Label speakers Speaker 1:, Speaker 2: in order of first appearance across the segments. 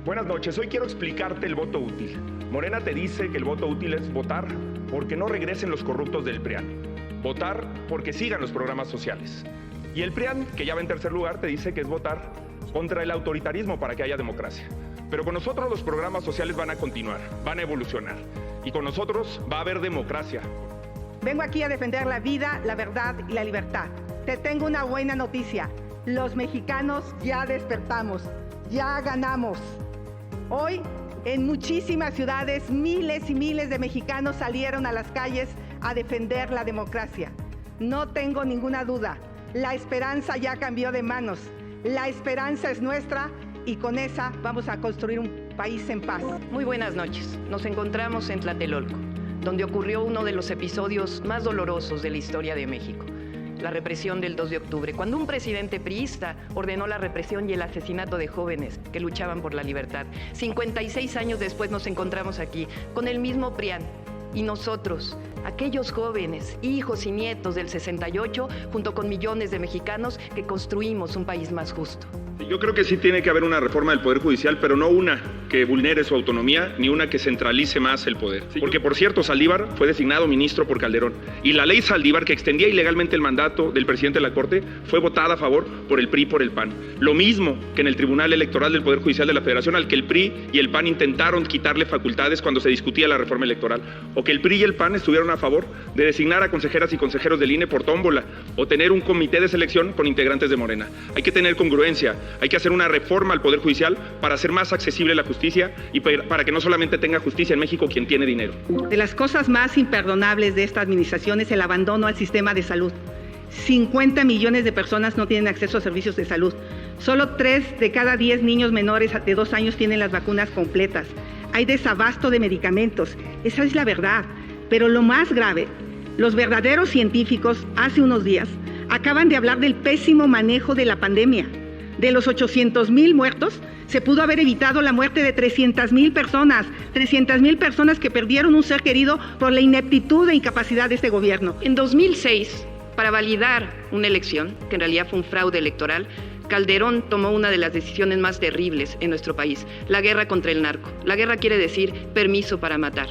Speaker 1: Buenas noches, hoy quiero explicarte el voto útil. Morena te dice que el voto útil es votar porque no regresen los corruptos del PRIAN, votar porque sigan los programas sociales. Y el PRIAN, que ya va en tercer lugar, te dice que es votar contra el autoritarismo para que haya democracia. Pero con nosotros los programas sociales van a continuar, van a evolucionar. Y con nosotros va a haber democracia.
Speaker 2: Vengo aquí a defender la vida, la verdad y la libertad. Te tengo una buena noticia. Los mexicanos ya despertamos, ya ganamos. Hoy, en muchísimas ciudades, miles y miles de mexicanos salieron a las calles a defender la democracia. No tengo ninguna duda, la esperanza ya cambió de manos. La esperanza es nuestra y con esa vamos a construir un país en paz.
Speaker 3: Muy buenas noches. Nos encontramos en Tlatelolco, donde ocurrió uno de los episodios más dolorosos de la historia de México. La represión del 2 de octubre, cuando un presidente priista ordenó la represión y el asesinato de jóvenes que luchaban por la libertad. 56 años después nos encontramos aquí, con el mismo PRIAN. Y nosotros, aquellos jóvenes, hijos y nietos del 68, junto con millones de mexicanos que construimos un país más justo.
Speaker 1: Yo creo que sí tiene que haber una reforma del Poder Judicial, pero no una que vulnere su autonomía, ni una que centralice más el poder. Porque, por cierto, Saldívar fue designado ministro por Calderón. Y la ley Saldívar, que extendía ilegalmente el mandato del presidente de la Corte, fue votada a favor por el PRI y por el PAN. Lo mismo que en el Tribunal Electoral del Poder Judicial de la Federación, al que el PRI y el PAN intentaron quitarle facultades cuando se discutía la reforma electoral. O que el PRI y el PAN estuvieron a favor de designar a consejeras y consejeros del INE por tómbola, o tener un comité de selección con integrantes de Morena. Hay que tener congruencia. Hay que hacer una reforma al Poder Judicial para hacer más accesible la justicia y para que no solamente tenga justicia en México quien tiene dinero.
Speaker 2: De las cosas más imperdonables de esta administración es el abandono al sistema de salud. 50 millones de personas no tienen acceso a servicios de salud. Solo 3 de cada 10 niños menores de 2 años tienen las vacunas completas. Hay desabasto de medicamentos. Esa es la verdad. Pero lo más grave, los verdaderos científicos hace unos días acaban de hablar del pésimo manejo de la pandemia. De los 800,000 muertos, se pudo haber evitado la muerte de 300,000 personas. 300,000 personas que perdieron un ser querido por la ineptitud e incapacidad de este gobierno.
Speaker 3: En 2006, para validar una elección, que en realidad fue un fraude electoral, Calderón tomó una de las decisiones más terribles en nuestro país, la guerra contra el narco. La guerra quiere decir permiso para matar.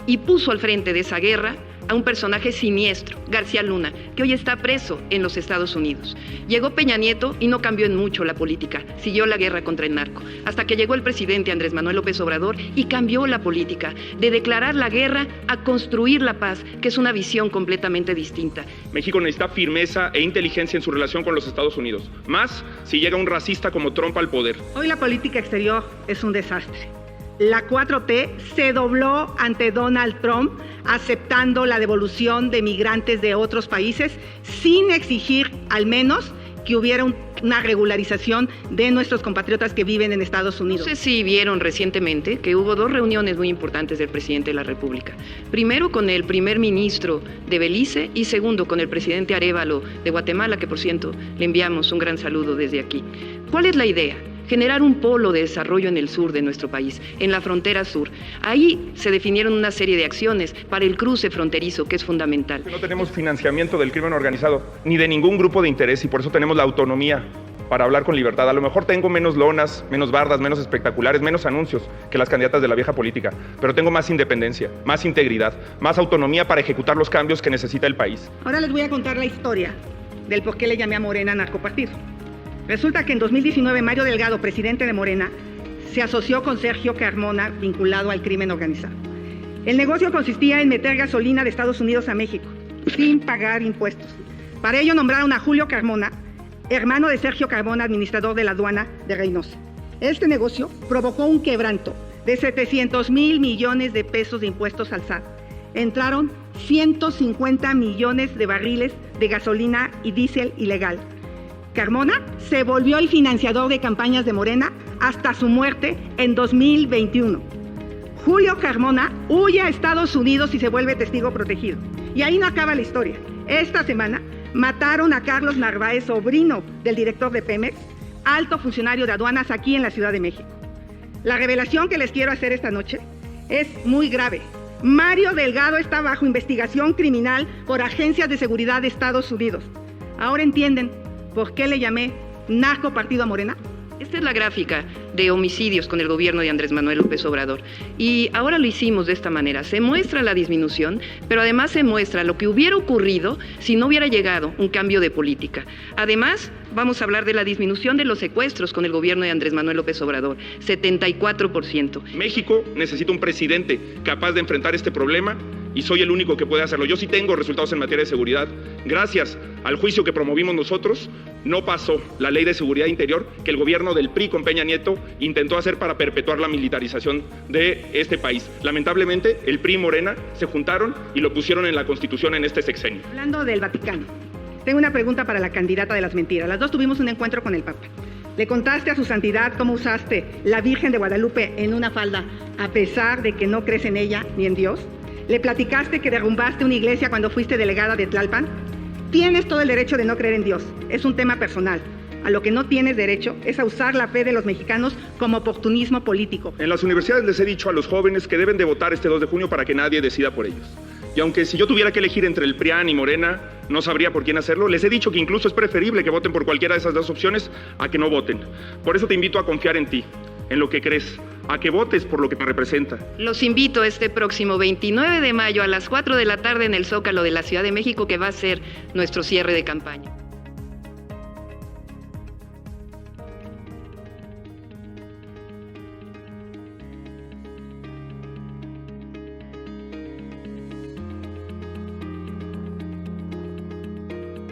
Speaker 3: Y puso al frente de esa guerra a un personaje siniestro, García Luna, que hoy está preso en los Estados Unidos. Llegó Peña Nieto y no cambió en mucho la política, siguió la guerra contra el narco, hasta que llegó el presidente Andrés Manuel López Obrador y cambió la política, de declarar la guerra a construir la paz, que es una visión completamente distinta.
Speaker 1: México necesita firmeza e inteligencia en su relación con los Estados Unidos, más si llega un racista como Trump al poder.
Speaker 2: Hoy la política exterior es un desastre. La 4T se dobló ante Donald Trump, aceptando la devolución de migrantes de otros países sin exigir al menos que hubiera una regularización de nuestros compatriotas que viven en Estados Unidos.
Speaker 3: No sé si vieron recientemente que hubo 2 reuniones muy importantes del presidente de la República. Primero con el primer ministro de Belice y segundo con el presidente Arévalo de Guatemala, que por cierto le enviamos un gran saludo desde aquí. ¿Cuál es la idea? Generar un polo de desarrollo en el sur de nuestro país, en la frontera sur. Ahí se definieron una serie de acciones para el cruce fronterizo, que es fundamental.
Speaker 1: No tenemos financiamiento del crimen organizado, ni de ningún grupo de interés, y por eso tenemos la autonomía para hablar con libertad. A lo mejor tengo menos lonas, menos bardas, menos espectaculares, menos anuncios que las candidatas de la vieja política, pero tengo más independencia, más integridad, más autonomía para ejecutar los cambios que necesita el país.
Speaker 2: Ahora les voy a contar la historia del por qué le llamé a Morena narcopartido. Resulta que en 2019 Mario Delgado, presidente de Morena, se asoció con Sergio Carmona, vinculado al crimen organizado. El negocio consistía en meter gasolina de Estados Unidos a México, sin pagar impuestos. Para ello nombraron a Julio Carmona, hermano de Sergio Carmona, administrador de la aduana de Reynosa. Este negocio provocó un quebranto de 700,000 millones de pesos de impuestos al SAT. Entraron 150 millones de barriles de gasolina y diésel ilegal. Carmona se volvió el financiador de campañas de Morena hasta su muerte en 2021. Julio Carmona huye a Estados Unidos y se vuelve testigo protegido. Y ahí no acaba la historia. Esta semana mataron a Carlos Narváez, sobrino del director de Pemex, alto funcionario de aduanas aquí en la Ciudad de México. La revelación que les quiero hacer esta noche es muy grave. Mario Delgado está bajo investigación criminal por agencias de seguridad de Estados Unidos. Ahora entienden ¿por qué le llamé narcopartido a Morena?
Speaker 3: Esta es la gráfica de homicidios con el gobierno de Andrés Manuel López Obrador. Y ahora lo hicimos de esta manera. Se muestra la disminución, pero además se muestra lo que hubiera ocurrido si no hubiera llegado un cambio de política. Además, vamos a hablar de la disminución de los secuestros con el gobierno de Andrés Manuel López Obrador, 74%.
Speaker 1: México necesita un presidente capaz de enfrentar este problema y soy el único que puede hacerlo. Yo sí tengo resultados en materia de seguridad. Gracias al juicio que promovimos nosotros, no pasó la ley de seguridad interior que el gobierno del PRI con Peña Nieto intentó hacer para perpetuar la militarización de este país. Lamentablemente, el PRI y Morena se juntaron y lo pusieron en la Constitución en este sexenio.
Speaker 2: Hablando del Vaticano, tengo una pregunta para la candidata de las mentiras. Las dos tuvimos un encuentro con el Papa. ¿Le contaste a su santidad cómo usaste la Virgen de Guadalupe en una falda a pesar de que no crees en ella ni en Dios? ¿Le platicaste que derrumbaste una iglesia cuando fuiste delegada de Tlalpan? Tienes todo el derecho de no creer en Dios. Es un tema personal. A lo que no tienes derecho es a usar la fe de los mexicanos como oportunismo político.
Speaker 1: En las universidades les he dicho a los jóvenes que deben de votar este 2 de junio para que nadie decida por ellos. Y aunque si yo tuviera que elegir entre el PRIAN y Morena, no sabría por quién hacerlo, les he dicho que incluso es preferible que voten por cualquiera de esas dos opciones a que no voten. Por eso te invito a confiar en ti, en lo que crees, a que votes por lo que te representa.
Speaker 3: Los invito este próximo 29 de mayo a las 4 de la tarde en el Zócalo de la Ciudad de México, que va a ser nuestro cierre de campaña.